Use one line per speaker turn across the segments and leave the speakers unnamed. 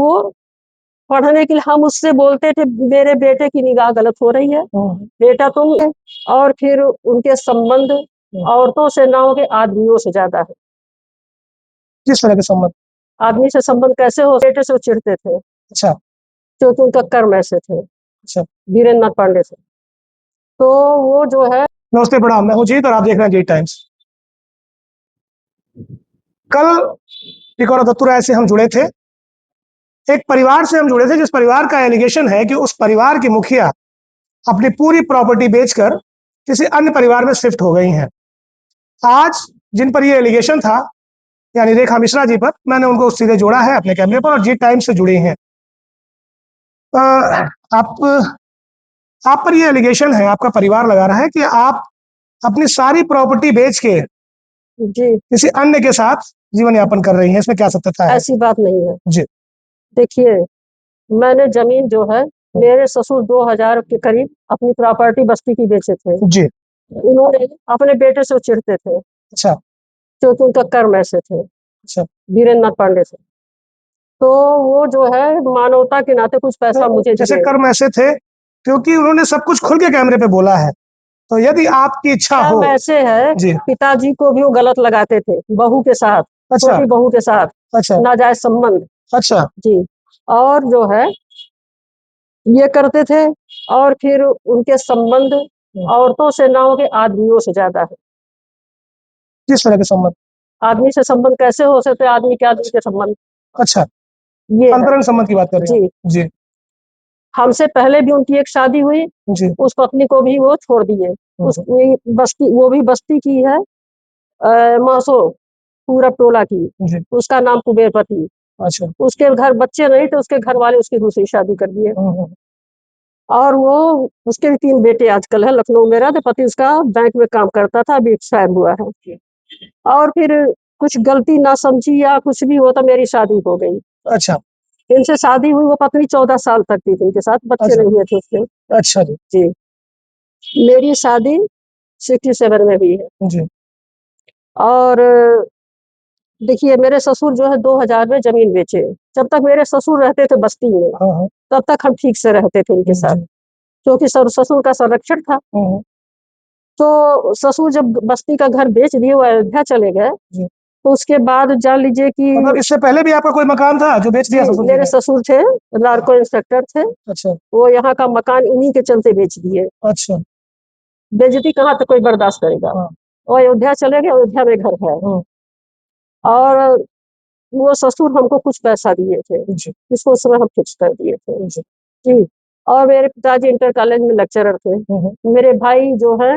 वो पढ़ने के लिए हम उससे बोलते थे मेरे बेटे की निगाह गलत हो रही है, बेटा तुम, और फिर उनके संबंध औरतों से ना हो के आदमियों से ज्यादा है।
किस तरह के संबंध?
आदमी से संबंध कैसे हो, बेटे से वो चिढ़ते थे।
अच्छा।
क्योंकि उनका कर्म ऐसे थे।
अच्छा।
वीरेंद्र नाथ पांडे से। तो वो जो है।
नमस्ते, प्रणाम, मैं हूं जीत और आप देख रहे हैं जीत टाइम्स। कल एक और दत्तू राय से हम जुड़े थे, एक परिवार से हम जुड़े थे जिस परिवार का एलिगेशन है कि उस परिवार की मुखिया अपनी पूरी प्रॉपर्टी बेचकर किसी अन्य परिवार में शिफ्ट हो गई हैं। आज जिन पर ये एलिगेशन था, यानी रेखा मिश्रा जी पर, मैंने उनको सीधे जोड़ा है अपने कैमरे पर और जीत टाइम्स से जुड़ी हैं। आप पर ये एलिगेशन है, आपका परिवार लगा रहा है कि आप अपनी सारी प्रॉपर्टी बेच के
जी
किसी अन्य के साथ जीवन यापन कर रही हैं, इसमें क्या सत्यता है?
ऐसी बात नहीं है
जी।
देखिए, मैंने जमीन जो है मेरे ससुर 2000 के करीब अपनी प्रॉपर्टी बस्ती की बेचे थे
जी।
उन्होंने अपने बेटे से चिढ़ते थे।
अच्छा।
क्योंकि उनका कर्म ऐसे थे।
अच्छा।
वीरेंद्र नाथ पांडे से। तो वो जो है मानवता के नाते कुछ पैसा मुझे
जैसे
दिए।
कर्म ऐसे थे क्योंकि उन्होंने सब कुछ खुल के कैमरे पे बोला है, तो यदि आपकी इच्छा हो।
कर्म ऐसे है,
जी।
पिताजी को भी वो गलत लगाते थे बहू के साथ।
अच्छा।
छोटी बहू के साथ।
अच्छा।
नाजायज संबंध।
अच्छा।
जी। और जो है ये करते थे, और फिर उनके संबंध औरतों से ना हो के आदमियों से ज्यादा है।
किस तरह के संबंध?
आदमी से संबंध कैसे हो सकते, आदमी के आदमी के संबंध।
अच्छा,
ये
अंतरंग संबंध की बात कर रहे हैं।
जी।
जी।
हमसे पहले भी उनकी एक शादी हुई।
जी।
उस पत्नी को भी वो छोड़ दिए। उस बस्ती, वो भी बस्ती की है, मासो पूरब टोला की।
जी।
उसका नाम कुबेरपति।
अच्छा।
उसके घर बच्चे नहीं थे, उसके घर वाले उसकी दूसरी शादी कर दिए। और वो उसके भी 3 बेटे आजकल है, लखनऊ में रहते, पति उसका बैंक में काम करता था, अभी एक्सपायर हुआ है। और फिर कुछ गलती ना समझी या कुछ भी होता, मेरी शादी हो गई।
अच्छा।
इनसे शादी हुई, वो पत्नी 14 साल तक थी इनके साथ, बच्चे नहीं हुए थे उसके।
अच्छा जी।
जी। मेरी शादी 67 में हुई है।
जी।
और देखिए, मेरे ससुर जो है 2000 में जमीन बेचे। जब तक मेरे ससुर रहते थे बस्ती में, तब तक हम ठीक से रहते थे इनके साथ, क्योंकि ससुर का संरक्षण था। तो ससुर जब बस्ती का घर बेच दिए, वो अयोध्या चले गए, तो उसके बाद जान लीजिए कि
मतलब इससे पहले भी आपका कोई मकान था जो बेच दिया ससुर?
मेरे ससुर थे, नार्को इंस्पेक्टर थे।
अच्छा। वो
यहाँ का मकान इन्हीं के चलते बेच दिए।
अच्छा।
बेइज्जती कहाँ तक कोई बर्दाश्त करेगा। वो अयोध्या चले गए, अयोध्या में घर है। और वो ससुर हमको कुछ पैसा दिए थे, जिसको उस समय हम फिक्स कर दिए थे। जी। और मेरे पिताजी इंटर कॉलेज में लेक्चरर थे। मेरे भाई जो है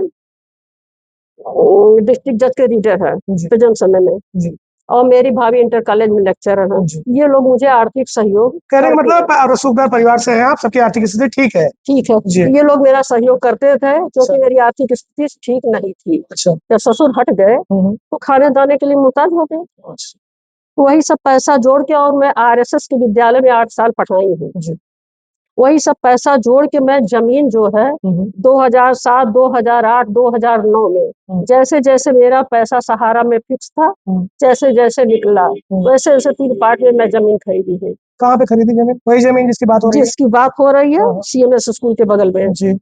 डिस्ट्रिक्ट जज के रीडर है प्रेजेंट समय में। और मेरी भाभी इंटर कॉलेज में लेक्चरर है। ये लोग मुझे आर्थिक सहयोग
कहने का मतलब रसूखदार परिवार से हैं आप, सबकी आर्थिक स्थिति ठीक है? ठीक है जी।
ये लोग मेरा सहयोग करते थे, क्योंकि मेरी आर्थिक स्थिति ठीक नहीं थी। अच्छा। जब ससुर हट गए तो खाने दाने के लिए मुहताज हो गए। वही सब पैसा जोड़ के, और मैं आरएसएस के विद्यालय में 8 साल पढ़ाई हूँ। वही सब पैसा जोड़ के मैं जमीन जो है 2007, 2008, 2009 में जैसे जैसे मेरा पैसा सहारा में फिक्स था, जैसे जैसे निकला वैसे वैसे 3 पार्ट में मैं जमीन खरीदी है।
कहाँ पे खरीदी जमीन? वही जमीन जिसकी बात हो रही है?
जिसकी बात हो रही है, सीएमएस स्कूल के बगल में। जी।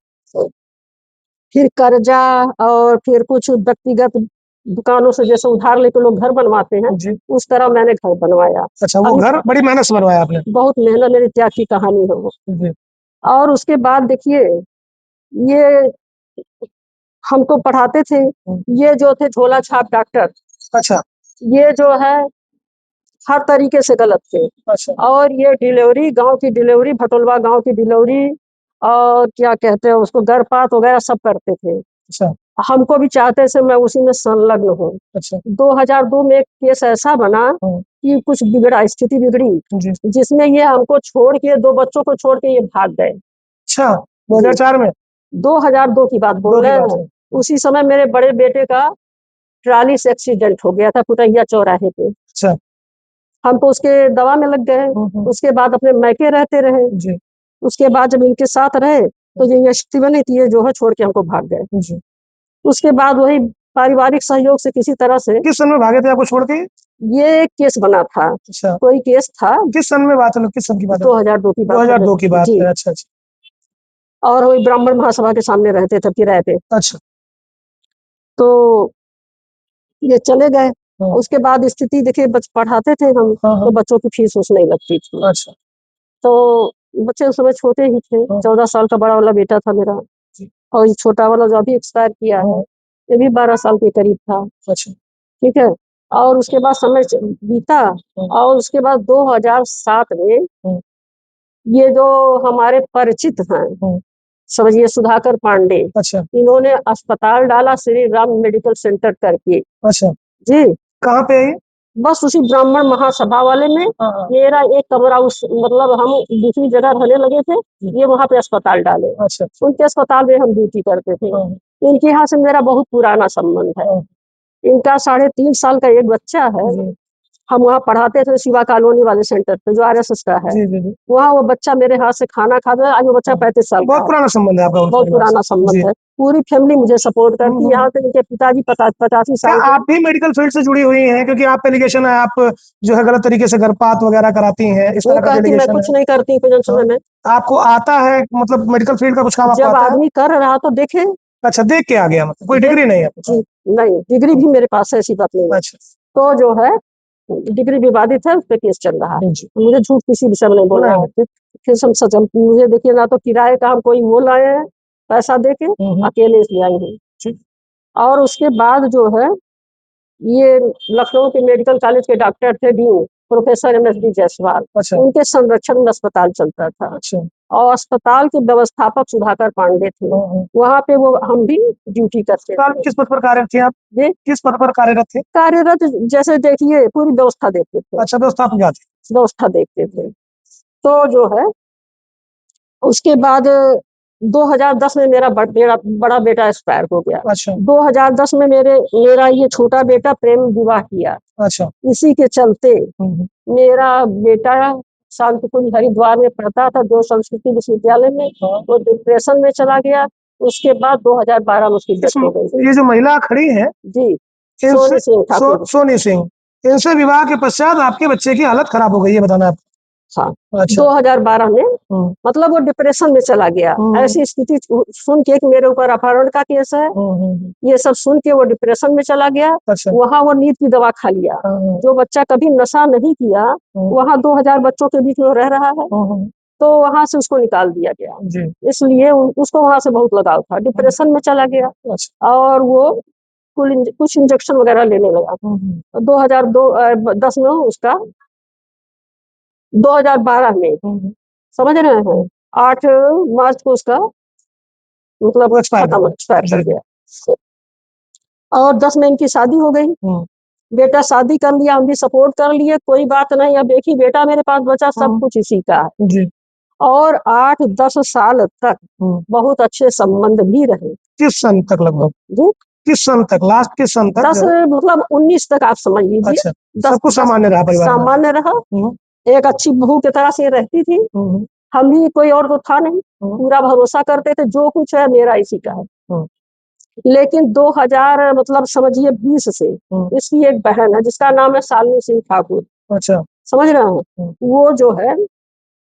फिर कर्जा, और फिर कुछ व्यक्तिगत दुकानों से जैसे उधार लेकर लोग घर बनवाते हैं, उस तरह मैंने घर बनवाया।
अच्छा, वो घर बड़ी मेहनत से बनवाया आपने? बहुत
मेहनत, मेरी त्याग की कहानी है वो। और उसके बाद देखिए, ये हमको पढ़ाते थे, ये जो थे झोला छाप डॉक्टर। अच्छा। ये जो है हर तरीके से गलत थे। अच्छा। और ये डिलीवरी, गांव की डिलीवरी, भटोलवा गांव की डिलीवरी, और क्या कहते हैं उसको, गर्भपात वगैरह सब करते थे। अच्छा। हमको भी चाहते थे मैं उसी में संलग्न हूँ। अच्छा। 2002 में एक केस ऐसा बना कि कुछ बिगड़ा, स्थिति बिगड़ी, जिसमें ये हमको छोड़ के, 2 बच्चों को छोड़ के ये भाग गए। अच्छा, 2004 में? 2002 की बात बोल रहे हैं। उसी समय मेरे बड़े बेटे का ट्राली से एक्सीडेंट हो गया था पुटैया चौराहे पे। अच्छा। हम तो उसके दवा में लग गए। उसके बाद अपने मैके रहते रहे। उसके बाद जब इनके साथ रहे तो ये स्थिति बनी थी, ये जो है छोड़ के हमको भाग गए। उसके बाद वही पारिवारिक सहयोग से किसी तरह से।
किस सन में भागे थे आपको छोड़ के?
ये केस बना था,
अच्छा,
कोई केस था।
किस सन में बात है, किस सन की बात है?
2002 की बात है।
2002 की बात
जी।
है। अच्छा अच्छा
और वही ब्राह्मण महासभा के सामने रहते थे किराए पे।
अच्छा।
तो ये चले गए।
हाँ
उसके बाद स्थिति देखिए, पढ़ाते थे हम,
हाँ
तो
हाँ।
बच्चों की फीस उस नहीं लगती थी।
अच्छा।
तो बच्चे उस समय छोटे ही थे,
हाँ
14 साल का बड़ा वाला बेटा था मेरा,
जी।
और ये छोटा वाला जो अभी एक्सपायर किया है,
हाँ।
ये भी 12 साल के करीब था।
अच्छा।
ठीक है। और उसके बाद समय बीता,
हाँ
और उसके बाद 2007 में
हाँ
ये जो हमारे परिचित हैं,
हाँ।
समझिए सुधाकर पांडे,
अच्छा
इन्होंने अस्पताल डाला श्री राम मेडिकल सेंटर करके।
अच्छा।
जी।
कहाँ पे है ये?
बस उसी ब्राह्मण महासभा वाले में।
हाँ हाँ।
मेरा एक कमरा उस, मतलब हम दूसरी जगह रहने लगे थे, ये वहां पे अस्पताल डाले।
अच्छा।
उनके अस्पताल में हम ड्यूटी करते थे।
हाँ
इनके यहाँ से मेरा बहुत पुराना संबंध है।
हाँ।
इनका 3.5 साल का एक बच्चा है।
जी
हम वहाँ पढ़ाते थे शिवा कॉलोनी वाले सेंटर पे, जो RSS का है।
जी जी जी।
वहाँ वो बच्चा मेरे हाथ से खाना खाता है। आज वो बच्चा 35 साल का
बहुत
है।
पुराना संबंध है आपका उनके
बहुत
परिवार
पुराना
से।
संबंध
जी।
है। पूरी फैमिली मुझे सपोर्ट करती है।
हम्म।
यहाँ पे इनके पिताजी 85
क्या
साल के।
आप भी मेडिकल फील्ड से जुड़ी हुई हैं? क्योंकि आप पे एलिगेशन है, आप जो है गलत तरीके से गर्भपात वगैरह कराती हैं, इस
वो
तरह का भी
कहती मैं
एलिगेशन
कुछ
है।
नहीं करती प्रेजेंट
हाँ।
समय में।
आपको आता है, मतलब मेडिकल फील्ड का कुछ काम आपको
जब
आता है?
आदमी कर रहा तो देखे।
अच्छा, देख के आ गया, मतलब कोई
देख।
डिग्री नहीं है आपके
जी।
पास?
नहीं, डिग्री भी मेरे पास है, ऐसी बात नहीं है।
अच्छा।
तो जो है, डिग्री विवादित है, उस पर केस चल रहा है।
जी।
मुझे झूठ किसी विषय में नहीं बोलना
नहीं
है। फिर सब सच, मुझे देखिए ना, तो किराए का हम कोई वो लाए हैं पैसा दे के, अकेले इसलिए आई हूँ।
ठीक।
और उसके बाद जो है, ये लखनऊ के मेडिकल कॉलेज के डॉक्टर थे, डीन प्रोफेसर MSD जायसवाल।
अच्छा
उनके संरक्षण में अस्पताल चलता था।
अच्छा।
और अस्पताल के व्यवस्थापक सुधाकर पांडे थे।
हाँ।
वहाँ पे वो हम भी ड्यूटी करते
साल में
थे।
किस पद पर कार्यरत थे आप?
ये
किस पद पर कार्यरत थे?
कार्यरत, जैसे देखिए पूरी व्यवस्था देखते थे।
अच्छा, व्यवस्थापक जाते।
व्यवस्था देखते थे। तो जो है, उसके बाद 2010 में मेरा बड़ा बेटा एक्सपायर हो गया।
अच्छा
2010 में मेरा ये छोटा बेटा प्रेम विवाह किया।
अच्छा।
इसी के चलते
हम्म।
मेरा बेटा शांतिकुंज हरिद्वार में पढ़ता था, जो संस्कृति विश्वविद्यालय में, वो डिप्रेशन में चला गया। उसके बाद 2012 में उसकी डेथ हो गई।
ये जो महिला खड़ी है,
जी।
इनसे
सोनी सिंह ठाकुर।
सोनी सिंह, इनसे विवाह के पश्चात आपके बच्चे की हालत खराब हो गई है, बताना आप?
हाँ।
अच्छा।
2012 में,
हम्म।
मतलब वो डिप्रेशन में चला गया। ऐसी स्थिति सुन के कि मेरे ऊपर अपहरण का केस है, ये सब सुन के वो डिप्रेशन में चला गया।
अच्छा।
वहाँ वो नींद की दवा खा लिया। जो बच्चा कभी नशा नहीं किया, वहाँ 2000 बच्चों के बीच में रह रहा है, तो वहां से उसको निकाल दिया गया।
जी।
इसलिए उसको वहां से बहुत लगाव था, डिप्रेशन में चला गया।
अच्छा।
और वो कुछ इंजेक्शन वगैरह लेने लगा। 2010 में उसका, 2012 में, समझ रहे हैं, 8 मार्च को उसका मतलब एक्सपायर कर गया। और 10 में इनकी शादी हो गई। बेटा शादी कर लिया, हम भी सपोर्ट कर लिए, कोई बात नहीं। अब एक ही बेटा मेरे पास बचा, सब कुछ इसी का है।
जी।
और 8-10 साल तक बहुत अच्छे संबंध भी रहे।
किस सन तक लगभग?
जी।
किस सन तक, लास्ट किस सन तक?
10 मतलब 19 तक आप समझ लीजिए।
अच्छा, सब कुछ सामान्य रहा परिवार में?
सामान्य रहा। एक अच्छी बहू की तरह से रहती थी। हम भी, कोई और तो था नहीं, पूरा भरोसा करते थे, जो कुछ है मेरा इसी का है। लेकिन 2000 मतलब समझिए 20 से इसकी एक बहन है जिसका नाम है शालिनी सिंह ठाकुर।
अच्छा।
समझ रहे हैं, वो जो है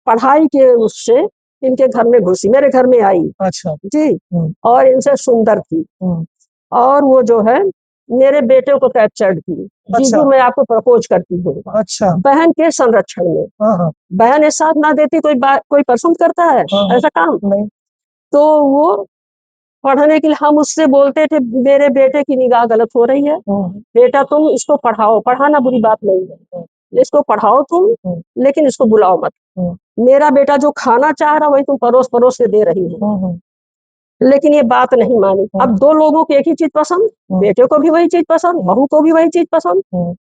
पढ़ाई के उससे इनके घर में घुसी, मेरे घर में आई।
अच्छा
जी। और इनसे सुंदर थी। और वो जो है मेरे बेटे को कैप्चर्ड की। जीजू मैं आपको प्रपोज करती हूँ।
अच्छा।
बहन के संरक्षण में। बहन एक साथ ना देती, कोई पसंद करता है ऐसा काम?
नहीं।
तो वो पढ़ने के लिए हम उससे बोलते थे, मेरे बेटे की निगाह गलत हो रही है, बेटा तुम इसको पढ़ाओ, पढ़ाना बुरी बात नहीं है, इसको पढ़ाओ तुम, लेकिन इसको बुलाओ मत। मेरा बेटा जो खाना चाह रहा वही तुम परोस परोस के दे रही हो। लेकिन ये बात नहीं मानी। अब 2 लोगों को एक ही चीज पसंद, बेटे को भी वही चीज पसंद, बहू को भी वही चीज पसंद।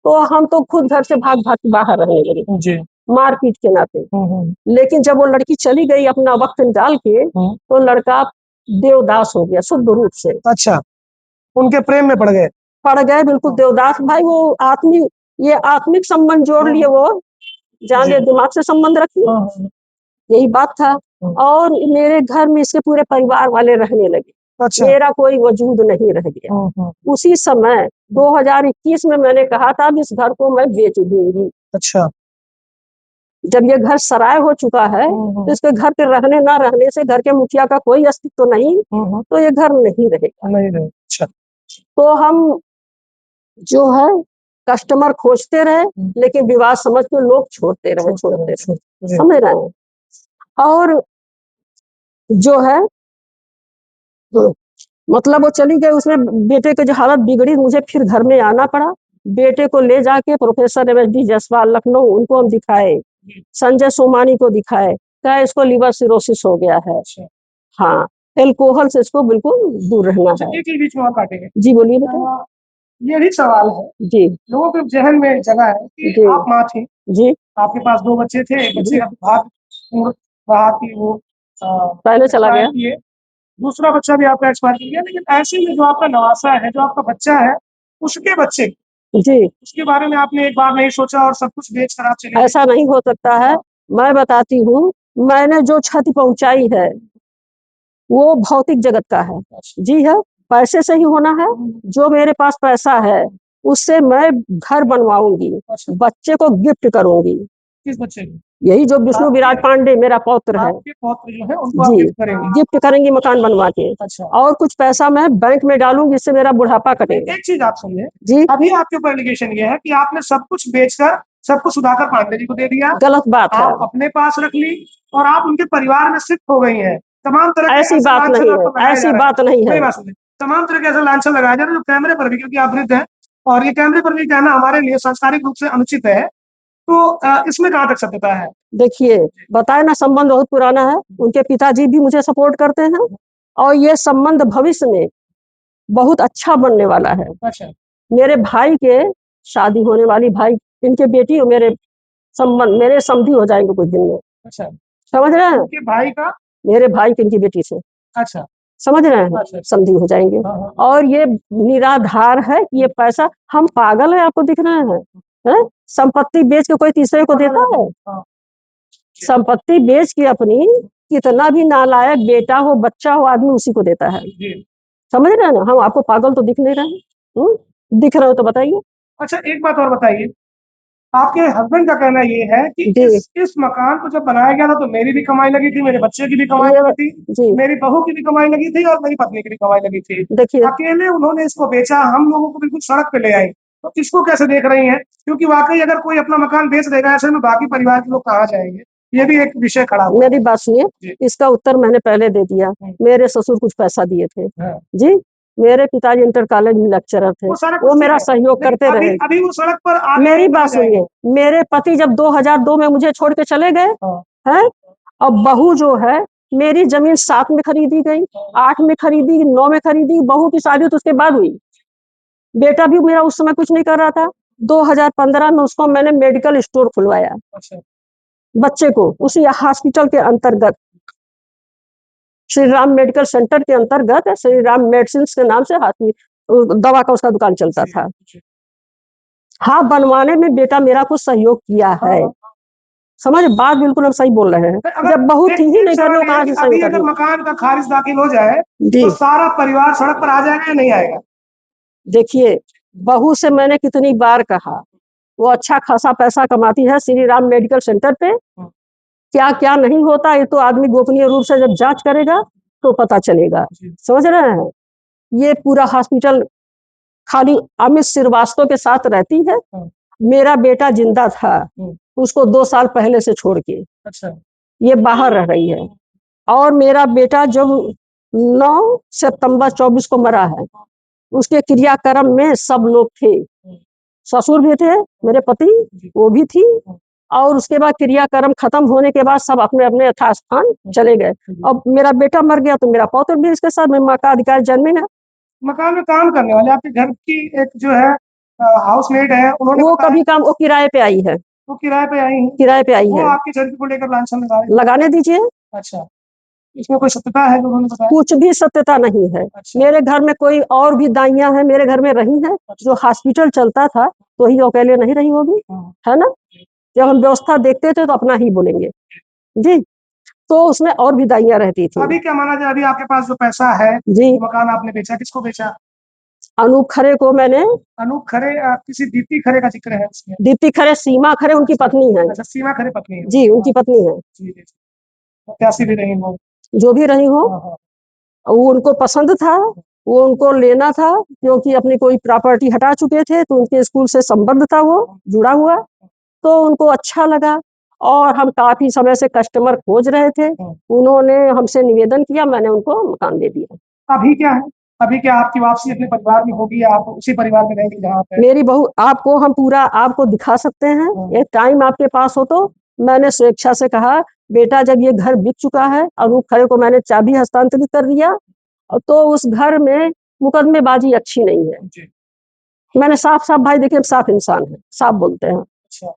तो हम तो खुद घर से भाग भाग के बाहर रहने लगे, मारपीट के नाते। लेकिन जब वो लड़की चली गई अपना वक्त डाल के, तो लड़का देवदास हो गया शुद्ध रूप से।
अच्छा, उनके प्रेम में पड़ गए
बिल्कुल देवदास भाई। वो ये आत्मिक संबंध जोड़ लिए, वो जान लिया दिमाग से संबंध रखिए, यही बात था। और मेरे घर में इसके पूरे परिवार वाले रहने लगे।
अच्छा।
मेरा कोई वजूद नहीं रह गया। उसी समय 2021 में मैंने कहा था इस घर को मैं बेच दूंगी।
अच्छा।
जब ये घर सराय हो चुका है तो इसके घर के रहने ना रहने से घर के मुखिया का कोई अस्तित्व नहीं, तो ये घर नहीं रहेगा।
नहीं रहे। अच्छा।
तो हम जो है कस्टमर खोजते रहे, लेकिन विवाद समझ के लोग छोड़ते रहे। समझ रहे हैं। और जो है मतलब वो चली गई, उसमें बेटे की जो हालत बिगड़ी, मुझे फिर घर में आना पड़ा। बेटे को ले जाके प्रोफेसर MSD जसवाल लखनऊ उनको हम दिखाए, संजय सोमानी को दिखाए, क्या इसको लिवर सिरोसिस हो गया है। हाँ, एल्कोहल से इसको बिल्कुल दूर रहना है।
एक ही बीच में और काटेंगे।
जी बोलिए बेटा।
ये भी सवाल है
जी,
लोगों के जहन में जगह है कि
जी,
आप माँ थी,
जी,
आपके पास 2 बच्चे थे, एक बच्चे का भाग रहा कि वो
पहले चला गया।
किए, दूसरा बच्चा भी आपका एक्सपायर कर गया, लेकिन ऐसे में जो आपका नवासा है, जो आपका बच्चा है, उसके बच्चे
जी,
उसके बारे में आपने एक बार नहीं सोचा और सब कुछ बेच कर आप चले गए?
ऐसा नहीं हो सकता है। मैं बताती हूँ, मैंने जो क्षति पहुंचाई है वो भौतिक जगत का है। जी है, पैसे से ही होना है। जो मेरे पास पैसा है उससे मैं घर बनवाऊंगी, बच्चे को गिफ्ट करूंगी।
किस बच्चे को?
यही जो विष्णु विराट पांडे मेरा पौत्र है,
आपके पौत्र जो है उनको आप
जी,
गिफ्ट करेंगे?
गिफ्ट करेंगी मकान बनवा के।
अच्छा।
और कुछ पैसा मैं बैंक में डालूंगी, इससे मेरा बुढ़ापा कटेगा।
एक चीज आप सुनिए
जी,
अभी आपके ऊपर एलिगेशन ये है कि आपने सब कुछ बेचकर सब कुछ सुधाकर पांडे जी को दे दिया,
गलत बात है।
आप अपने पास रख ली और आप उनके परिवार में शिफ्ट हो गई हैं। तमाम तरह के
ऐसी
ऐसे
बात
लांछन
नहीं
आप
है,
पर लगाए जा
ऐसी
रहे हैं।
बात नहीं है।
मेरी बात सुनिए, तमाम तरह के ऐसे लांछन लगाए जा रहे हैं जो कैमरे पर भी, क्योंकि आप वृद्ध हैं और ये कैमरे पर भी कहना हमारे लिए सांस्कारिक रूप से अनुचित है, तो इसमें कहाँ तक सत्यता है?
देखिए, बताए ना, संबंध बहुत पुराना है। उनके पिताजी भी मुझे सपोर्ट करते हैं और ये संबंध भविष्य में बहुत अच्छा बनने वाला है।
अच्छा।
मेरे भाई के शादी होने वाली, भाई इनके बेटी और मेरे संबंध, मेरे समधी हो जाएंगे कुछ दिन में।
अच्छा।
समझ रहे हैं।
उनके भाई का?
मेरे भाई की इनकी बेटी से।
अच्छा।
समझ रहे हैं,
अच्छा।
समधी हो जाएंगे।
हाँ, हाँ।
और ये निराधार है कि ये पैसा, हम पागल है आपको दिख रहे हैं? संपत्ति बेच के कोई तीसरे को देता है?
हाँ।
संपत्ति बेच के अपनी, कितना भी नालायक बेटा हो बच्चा हो आदमी उसी को देता है।
जी।
समझ रहे हैं ना। हम आपको पागल तो दिख नहीं रहे हैं? दिख रहे हो तो बताइए।
अच्छा, एक बात और बताइए, आपके हस्बैंड का कहना ये है कि
जी,
इस मकान को जब बनाया गया था तो मेरी भी कमाई लगी थी, मेरे बच्चे की भी कमाई
ये
लगी थी,
जी,
मेरी बहू की भी कमाई लगी थी और मेरी पत्नी की भी कमाई लगी थी।
देखिए,
अकेले उन्होंने इसको बेचा, हम लोगों को बिल्कुल सड़क पे ले आए। तो इसको कैसे देख रही हैं? क्योंकि वाकई अगर कोई अपना मकान बेच देगा ऐसे में बाकी परिवार के लोग कहाँ जाएंगे? ये भी एक विषय खड़ा हुआ है।
मेरी बात सुनिए,
जी।
इसका उत्तर मैंने पहले दे दिया। मेरे ससुर कुछ पैसा दिए थे।
हाँ।
जी, मेरे पिताजी इंटर कॉलेज में लेक्चरर थे, वो मेरा सहयोग करते रहे।
अभी वो सड़क पर आ गए,
मेरी
कहाँ
बात सुनिए,
जाएंगे?
मेरे पति जब 2002 में मुझे छोड़ के चले गए
हाँ।
हैं, अब बहू जो है, मेरी जमीन 7 में खरीदी गई, 8 में खरीदी, 9 में खरीदी। बहू की शादी तो उसके बाद हुई। बेटा भी मेरा उस समय कुछ नहीं कर रहा था। 2015 में उसको मैंने मेडिकल स्टोर खुलवाया,
अच्छा।
बच्चे को उसी हॉस्पिटल के अंतर्गत, श्री राम मेडिकल सेंटर के अंतर्गत श्री राम मेडिसिन के नाम से दवा का उसका दुकान चलता था। हाँ, बनवाने में बेटा मेरा कुछ सहयोग किया है। समझ बात बिल्कुल हम सही बोल रहे हैं। जब बहू थी ही नहीं घर में, कहाँ से सहयोग
अभी अगर
करेंगे?
मकान का खारिज दाखिल हो जाए
जी,
तो सारा परिवार सड़क पर आ जाएगा या नहीं आएगा?
देखिए, बहू से मैंने कितनी बार कहा, वो अच्छा खासा पैसा कमाती है श्री राम मेडिकल सेंटर पे। क्या क्या नहीं होता ये तो आदमी गोपनीय रूप से जब जांच करेगा तो पता चलेगा। समझ रहे हैं। ये पूरा हॉस्पिटल खाली अमित श्रीवास्तव के साथ रहती है। मेरा बेटा जिंदा था, उसको 2 साल पहले से छोड़ के। अच्छा। ये बाहर रह रही है। और मेरा बेटा जब 9 सितंबर 24 को मरा है, उसके क्रियाक्रम में सब लोग थे। ससुर भी थे, मेरे पति, वो भी थी। और उसके बाद क्रियाक्रम खत्म होने के बाद सब अपने अपने यथास्थान चले गए। अब मेरा बेटा मर गया तो मेरा पौत्र भी इसके साथ में माँ का अधिकार जन्मेगा।
मकान में काम करने वाले आपके घर की एक जो है हाउसमेट है, उन्होंने
वो
बताया
कभी काम, वो किराए पे आई है,
वो किराए पे आई हैं,
किराए पे आई
वो
है।
आपकी छवि को लेकर लांछन लगा रही हैं।
लगाने दीजिए।
अच्छा, इसमें कोई सत्यता है जो उन्होंने बताया?
कुछ भी सत्यता नहीं है।
अच्छा।
मेरे घर में कोई और भी दाइयां हैं, मेरे घर में रही हैं। जो हॉस्पिटल चलता था तो ही अकेले नहीं रही होगी, है ना। जब हम व्यवस्था देखते थे तो अपना ही बोलेंगे। जी, तो उसमें और भी दाइयां रहती थी।
अभी क्या माना जाए, अभी आपके पास जो पैसा है,
जी,
जो मकान आपने बेचा, किसको बेचा?
अनूप खरे को मैंने।
अनूप खरे, किसी दीप्ति खरे का जिक्र है उसमें?
दीप्ति खरे, सीमा खरे उनकी पत्नी है।
अच्छा, सीमा खरे पत्नी है।
जी, उनकी पत्नी है।
जी जी, कैसी भी रही वो।
जो भी रही हो,
हाँ, हाँ।
वो उनको पसंद था, वो उनको लेना था, क्योंकि अपनी कोई प्रॉपर्टी हटा चुके थे, तो उनके स्कूल से संबंध था वो जुड़ा हुआ, तो उनको अच्छा लगा। और हम काफी समय से कस्टमर खोज रहे थे, उन्होंने हमसे निवेदन किया, मैंने उनको मकान दे दिया।
अभी क्या है, अभी क्या आपकी वापसी अपने परिवार में होगी या आप उसी परिवार में रहेंगे जहाँ पे?
मेरी बहू, आपको हम पूरा आपको दिखा सकते हैं, एक टाइम आपके पास हो तो। मैंने स्वेच्छा से कहा, बेटा जब ये घर बिक चुका है, अनूप खरे को मैंने चाबी हस्तांतरित कर दिया, तो उस घर में मुकदमेबाजी अच्छी नहीं है।
जी।
मैंने साफ साफ, भाई देखिए, साफ इंसान है, साफ बोलते हैं।
अच्छा।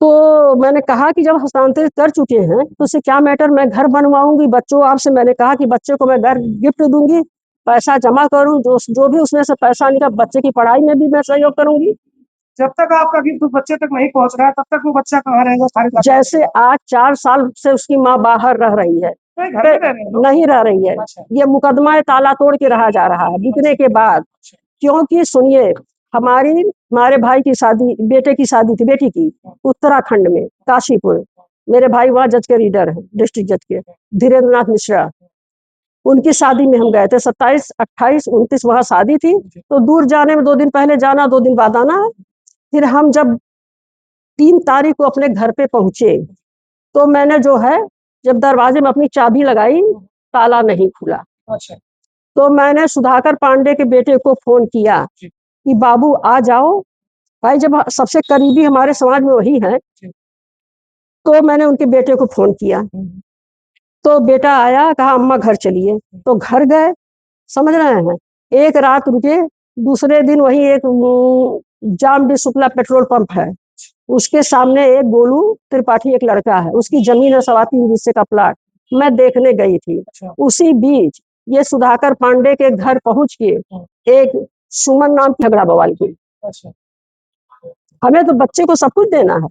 तो मैंने कहा कि जब हस्तांतरित कर चुके हैं तो उससे क्या मैटर, मैं घर बनवाऊंगी, बच्चों आपसे मैंने कहा कि बच्चे को मैं घर गिफ्ट दूंगी, पैसा जमा करूं, जो भी उसमें से पैसा निकला, बच्चे की पढ़ाई में भी मैं सहयोग करूंगी।
जब तक आपका गिफ्ट उस बच्चे तक नहीं पहुंच रहा है, तब तक वो बच्चा कहाँ रहेगा? सारे
जैसे आज 4 साल से उसकी माँ बाहर रह रही है,
घर में रह रहे हैं लोग?
नहीं रह रही है।
अच्छा।
ये मुकदमा ताला तोड़ के रहा जा रहा है बिकने के बाद। क्योंकि सुनिए, हमारे भाई की शादी, बेटे की शादी थी, बेटी की, उत्तराखंड में काशीपुर। मेरे भाई वहाँ जज के रीडर है, डिस्ट्रिक्ट जज के, धीरेन्द्र नाथ मिश्रा। उनकी शादी में हम गए थे, 27, 28, 29 वहाँ शादी थी, तो दूर जाने में 2 दिन पहले जाना, 2 दिन बाद आना है। फिर हम जब 3 तारीख को अपने घर पे पहुंचे, तो मैंने जो है, जब दरवाजे में अपनी चाबी लगाई, ताला नहीं खुला।
अच्छा।
तो मैंने सुधाकर पांडे के बेटे को फोन किया कि बाबू आ जाओ। भाई जब सबसे करीबी हमारे समाज में वही है, तो मैंने उनके बेटे को फोन किया, तो बेटा आया, कहा अम्मा घर चलिए, तो घर गए। समझ रहे हैं, एक रात रुके, दूसरे दिन वही एक जाम डी शुक्ला पेट्रोल पंप है, उसके सामने एक गोलू त्रिपाठी एक लड़का है, उसकी जमीन है 3.25 हिस्से का प्लाट, मैं देखने गई थी। उसी बीच ये सुधाकर पांडे के घर पहुंच के एक सुमन नाम की झगड़ा बवाल की।
अच्छा।
हमें तो बच्चे को सब कुछ देना है।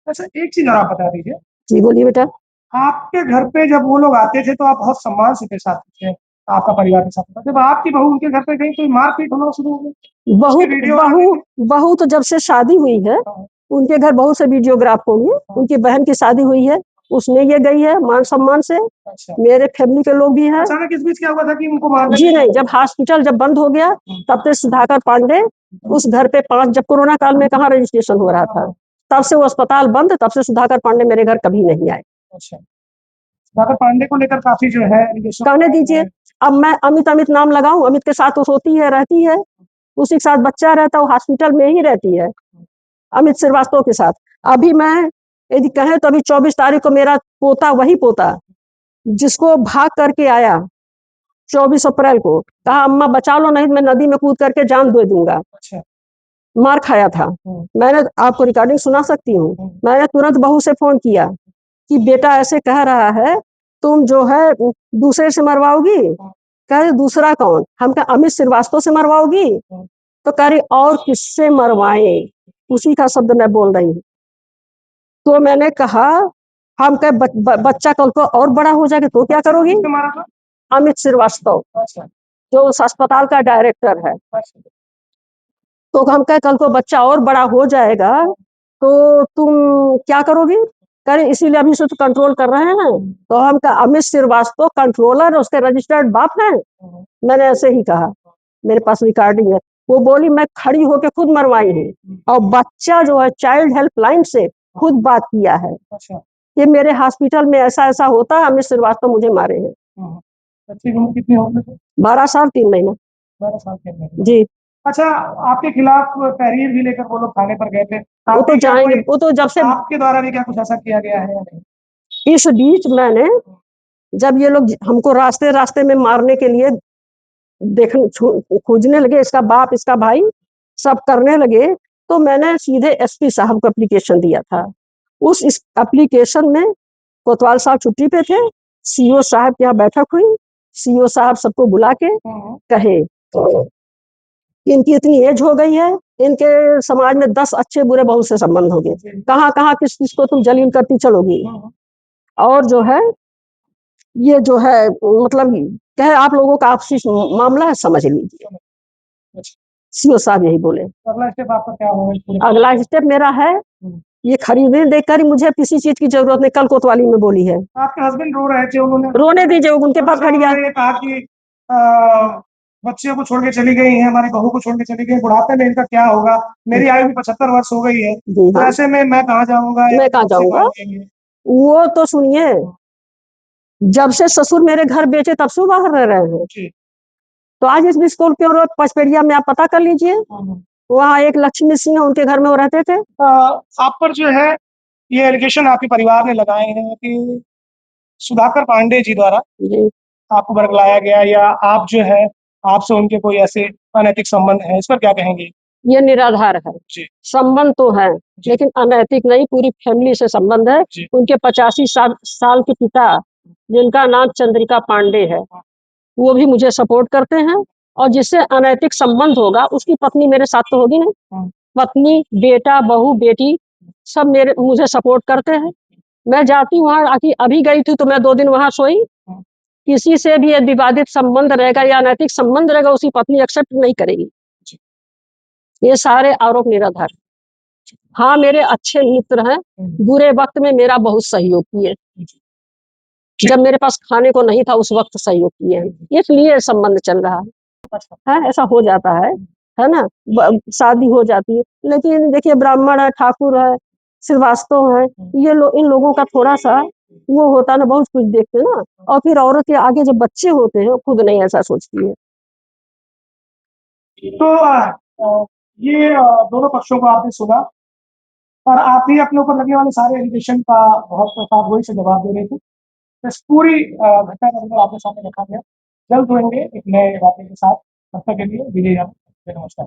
अच्छा, एक चीज और आप बता दीजिए।
जी बोलिए बेटा।
आपके घर पे जब वो लोग आते थे तो आप बहुत सम्मान से पेश आते थे, आपका परिवार के साथ। जब आपकी बहू उनके घर पे गई तो मारपीट होना शुरू हो गई।
बहू तो जब से शादी हुई है, उनके घर बहुत से वीडियोग्राफ होंगे, उनकी बहन की शादी हुई है, उसमें ये गई है मान सम्मान से।
अच्छा।
मेरे फैमिली के लोग भी हैं।
अचानक इस बीच क्या हुआ था कि उनको मारने?
जी नहीं, जब हॉस्पिटल जब बंद हो गया, तब से सुधाकर पांडे उस घर पे 5, जब कोरोना काल में कहाँ रजिस्ट्रेशन हो रहा था, तब से वो अस्पताल बंद, तब से सुधाकर पांडे मेरे घर कभी नहीं आए।
अच्छा। सुधाकर पांडे को लेकर काफी जो है
कहने दीजिए, अब मैं अमित नाम लगाऊं, अमित के साथ वो सोती है, रहती है, उसी के साथ बच्चा रहता है, वो हॉस्पिटल में ही रहती है अमित श्रीवास्तव के साथ। अभी मैं यदि कहें तो अभी 24 तारीख को मेरा पोता, वही पोता जिसको भाग करके आया 24 अप्रैल को, कहा अम्मा बचा लो, नहीं मैं नदी में कूद करके जान दे दूंगा।
अच्छा।
मार खाया था। मैंने आपको रिकॉर्डिंग सुना सकती हूँ। मैंने तुरंत बहू से फोन किया कि बेटा ऐसे कह रहा है, तुम जो है दूसरे से मरवाओगी। कह रही दूसरा कौन? हम कहा अमित श्रीवास्तव से मरवाओगी? तो कह रही और किससे मरवाए, उसी का शब्द मैं बोल रही हूँ। तो मैंने कहा, हम कह बच्चा कल को और बड़ा हो जाएगा तो क्या करोगी? अमित श्रीवास्तव, जो उस अस्पताल का डायरेक्टर है। तो हम कहे कल को बच्चा और बड़ा हो जाएगा तो तुम क्या करोगी? कह रही इसीलिए अभी से तो कंट्रोल कर रहे हैं। तो हम कहा अमित श्रीवास्तव कंट्रोलर, उसके रजिस्टर्ड बाप है? मैंने ऐसे ही कहा, मेरे पास रिकॉर्डिंग है। वो बोली मैं खड़ी होके खुद मरवाई हूँ, और बच्चा जो है चाइल्ड हेल्पलाइन से खुद बात किया है कि मेरे हॉस्पिटल में ऐसा ऐसा होता है, अमित श्रीवास्तव मुझे मारे हैं।
बच्चे की उम्र कितनी हो गई?
12 साल 3 महीना।
12 साल 3 महीने।
जी।
अच्छा, आपके खिलाफ तहरीर भी लेकर वो लोग थाने पर गए थे?
वो तो जाएंगे, वो तो जब से
आपके द्वारा भी क्या कुछ ऐसा किया गया है या नहीं?
इस बीच मैंने, जब ये लोग हमको रास्ते रास्ते में मारने के लिए देखने खोजने लगे, इसका बाप इसका भाई सब करने लगे, तो मैंने सीधे एसपी साहब को एप्लीकेशन दिया था। उस एप्लीकेशन में कोतवाल साहब छुट्टी पे थे, सीओ साहब के यहाँ बैठक हुई, सीओ साहब सबको बुला के कहे इनकी इतनी एज हो गई है, इनके समाज में 10 अच्छे बुरे बहुत से संबंध हो गए, कहाँ कहाँ किस किस को तुम जलील करती चलोगी। और जो है ये जो है मतलब क्या है, आप लोगों का आपसी मामला है, समझ लीजिए।
अच्छा,
सीओ साहब यही बोले।
अगला स्टेप आपका क्या होगा इस पूरे
अगला स्टेप मेरा है, ये खरीदने देखकर ही मुझे किसी चीज की जरूरत नहीं, कल कोतवाली में बोली है।
आपके हस्बैंड रो रहे थे, उन्होंने
रोने दीजिए, उनके पास खड़िया।
उन्होंने ये कहा कि बच्चियों को छोड़ के चली गई हैं, हमारी बहू को छोड़ के चली गई, बुढ़ापे में इनका क्या होगा, मेरी आयु भी 75 वर्ष हो गई है,
जी
तो
हाँ,
ऐसे में मैं कहाँ जाऊंगा,
मैं कहाँ
कौन से
जाऊंगा?
पाल लेंगे?
वो तो सुनिए, जब से ससुर मेरे घर बेचे तब से बाहर रह रहे हैं।
जी।
तो आज इस स्कूल के रोड पचपेड़िया में आप पता कर लीजिए, वहाँ एक लक्ष्मी सिंह है, उनके घर में वो रहते थे।
आप पर जो है ये एलिगेशन आपके परिवार ने लगाए हैं कि सुधाकर पांडे जी द्वारा
जी,
आपको बरगलाया गया, या आप जो है आपसे उनके कोई ऐसे अनैतिक संबंध है, इस पर क्या कहेंगे?
ये निराधार है।
जी।
संबंध तो है,
जी।
लेकिन अनैतिक नहीं, पूरी फैमिली से संबंध है।
जी।
उनके 85 साल के पिता, जिनका नाम चंद्रिका पांडे है, वो भी मुझे सपोर्ट करते हैं। और जिससे अनैतिक संबंध होगा उसकी पत्नी मेरे साथ तो होगी नहीं। पत्नी, बेटा, बहू, बेटी सब मेरे मुझे सपोर्ट करते हैं। मैं जाती हूँ वहाँ, अभी गई थी तो मैं 2 दिन वहाँ सोई। किसी से भी ये विवादित संबंध रहेगा या अनैतिक संबंध रहेगा, उसकी पत्नी एक्सेप्ट नहीं करेगी। ये सारे आरोप निराधार। हाँ, मेरे अच्छे मित्र हैं, बुरे वक्त में मेरा बहुत सहयोग किए। जब मेरे पास खाने को नहीं था उस वक्त सहयोग किए हैं, इसलिए संबंध चल रहा है। ऐसा हो जाता है ना, शादी हो जाती है, लेकिन देखिए ब्राह्मण है, ठाकुर है, श्रीवास्तव है, ये इन लोगों का थोड़ा सा वो होता है ना, बहुत कुछ देखते हैं ना, और फिर औरत के आगे जब बच्चे होते हैं खुद नहीं ऐसा सोचती है।
तो ये दोनों पक्षों को आपने सुना, और आप ही अपने ऊपर लगने वाले सारे एलिगेशन का बहुत सावधानी से जवाब दे रहे थे। इस पूरी घटना का नंबर आपके सामने रखा गया। जल्द जुड़ेंगे एक नए वाक़ये के साथ, तब तक के लिए विजय यादव, नमस्कार।